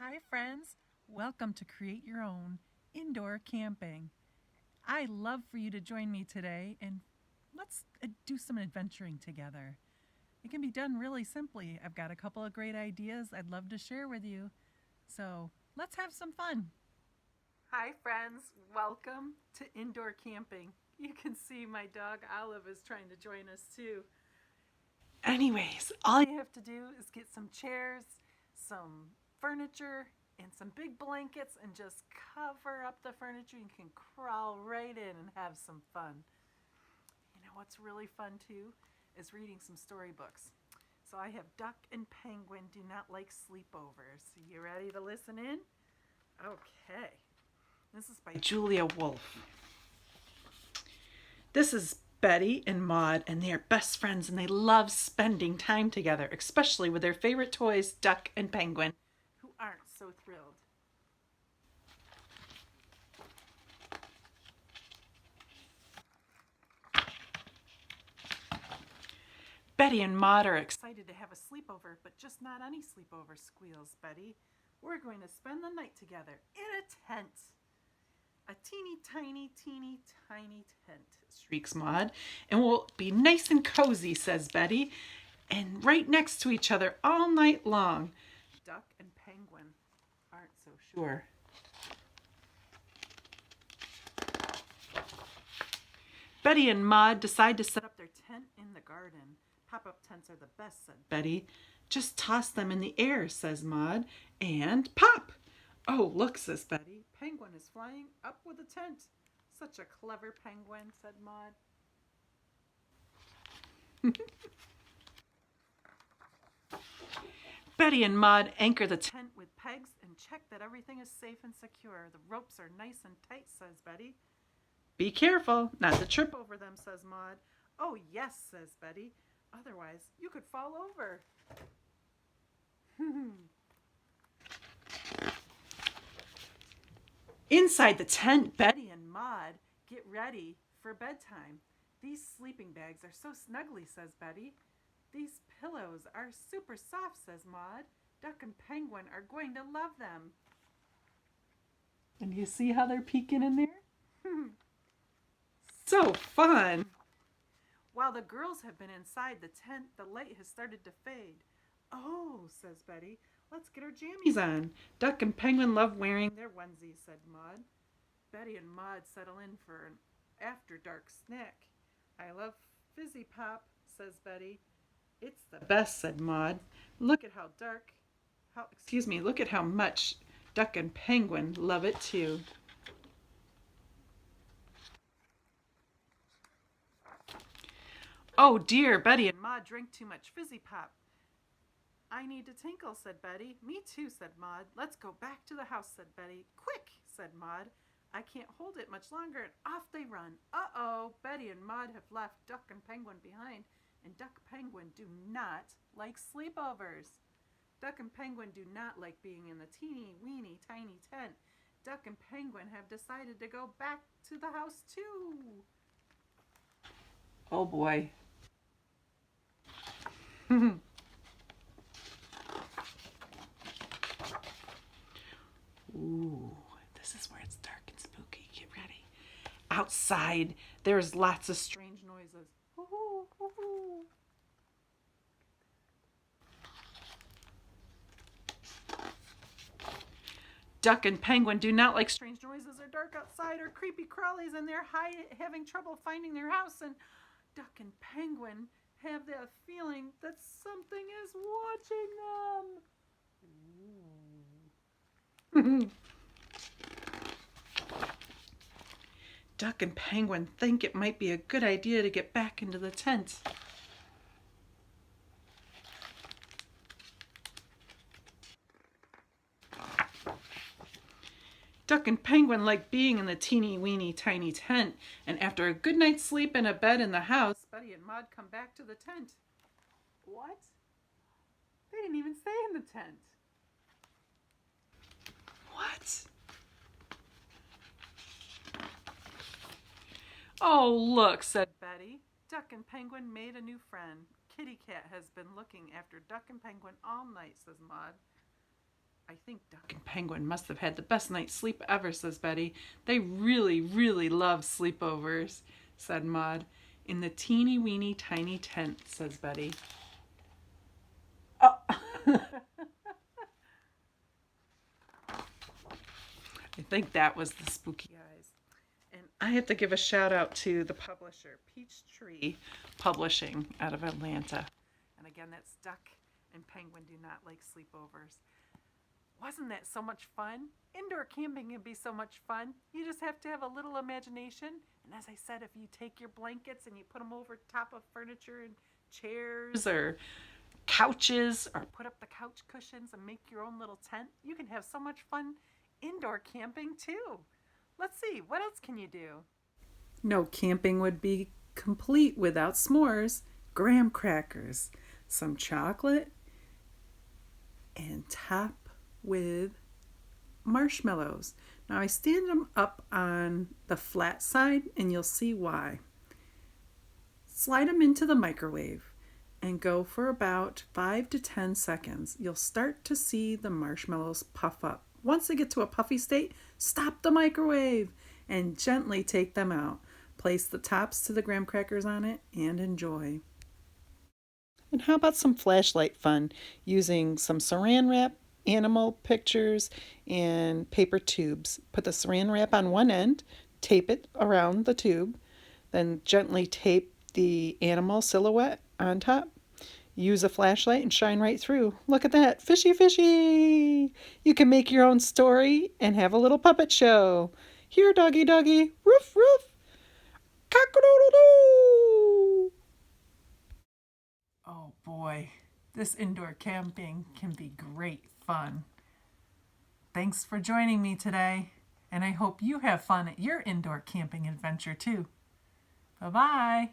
Hi, friends. Welcome to Create Your Own Indoor Camping. I love for you to join me today and let's do some adventuring together. It can be done really simply. I've got a couple of great ideas I'd love to share with you. So let's have some fun. Hi, friends. Welcome to Indoor Camping. You can see my dog Olive is trying to join us too. Anyways, all you have to do is get some chairs, some furniture, and some big blankets and just cover up the furniture. You can crawl right in and have some fun. You know what's really fun too is reading some storybooks. So I have Duck and Penguin Do Not Like Sleepovers. You ready to listen in? Okay. This is by Julia Wolf. This is Betty and Maud, and they are best friends and they love spending time together, especially with their favorite toys, Duck and Penguin, who aren't so thrilled. Betty and Maud are excited to have a sleepover, but just not any sleepover, squeals Betty. We're going to spend the night together in a tent. A teeny tiny tent, shrieks Maud. And we'll be nice and cozy, says Betty, and right next to each other all night long. Duck and Penguin aren't so sure. Betty and Maud decide to set up their tent in the garden. Pop-up tents are the best, said Betty. Just toss them in the air, says Maud, and pop! Oh, look, says Betty. Penguin is flying up with a tent. Such a clever penguin, said Maud. Betty and Maud anchor the tent with pegs and check that everything is safe and secure. The ropes are nice and tight, says Betty. Be careful not to trip over them, says Maud. Oh, yes, says Betty. Otherwise, you could fall over. Inside the tent, Betty and Maud get ready for bedtime. These sleeping bags are so snuggly, says Betty. These pillows are super soft, says Maud. Duck and Penguin are going to love them. And you see how they're peeking in there? So fun! While the girls have been inside the tent, the light has started to fade. Oh, says Betty, let's get our jammies on. Duck and Penguin love wearing their onesies, said Maud. Betty and Maud settle in for an after dark snack. I love fizzy pop, says Betty. It's the best, said Maud. Look at look at how much Duck and Penguin love it too. Oh dear, Betty and Maud drink too much fizzy pop. I need to tinkle, said Betty. Me too, said Maud. Let's go back to the house, said Betty. Quick, said Maud. I can't hold it much longer, and off they run. Uh-oh, Betty and Maud have left Duck and Penguin behind, and Duck and Penguin do not like sleepovers. Duck and Penguin do not like being in the teeny weeny tiny tent. Duck and Penguin have decided to go back to the house too. Oh boy. Ooh, this is where it's dark and spooky. Get ready. Outside, there's lots of strange noises. Ooh, ooh, ooh. Duck and Penguin do not like strange noises or dark outside or creepy crawlies, and they're having trouble finding their house. And Duck and Penguin have that feeling that something is watching them. Duck and Penguin think it might be a good idea to get back into the tent. Duck and Penguin like being in the teeny weeny tiny tent, and after a good night's sleep in a bed in the house, Betty and Maud come back to the tent. What? They didn't even stay in the tent. What? Oh, look, said Betty. Duck and Penguin made a new friend. Kitty Cat has been looking after Duck and Penguin all night, says Maud. I think Duck and Penguin must have had the best night's sleep ever, says Betty. They really, really love sleepovers, said Maud. In the teeny weeny tiny tent, says Betty. Oh. I think that was the spooky eyes. And I have to give a shout out to the publisher, Peachtree Publishing out of Atlanta. And again, that's Duck and Penguin do not like sleepovers. Wasn't that so much fun? Indoor camping can be so much fun. You just have to have a little imagination. And as I said, if you take your blankets and you put them over top of furniture and chairs or couches, or put up the couch cushions and make your own little tent, you can have so much fun indoor camping too. Let's see, what else can you do? No camping would be complete without s'mores, graham crackers, some chocolate, and top with marshmallows. Now I stand them up on the flat side and you'll see why. Slide them into the microwave and go for about 5 to 10 seconds. You'll start to see the marshmallows puff up. Once they get to a puffy state, stop the microwave and gently take them out. Place the tops to the graham crackers on it and enjoy. And how about some flashlight fun using some saran wrap, animal pictures, and paper tubes. Put the saran wrap on one end, tape it around the tube, then gently tape the animal silhouette on top. Use a flashlight and shine right through. Look at that. Fishy, fishy. You can make your own story and have a little puppet show. Here, doggy, doggy. Roof, roof. Cock-a-doodle-doo. Oh boy, this indoor camping can be great fun. Thanks for joining me today, and I hope you have fun at your indoor camping adventure too. Bye-bye.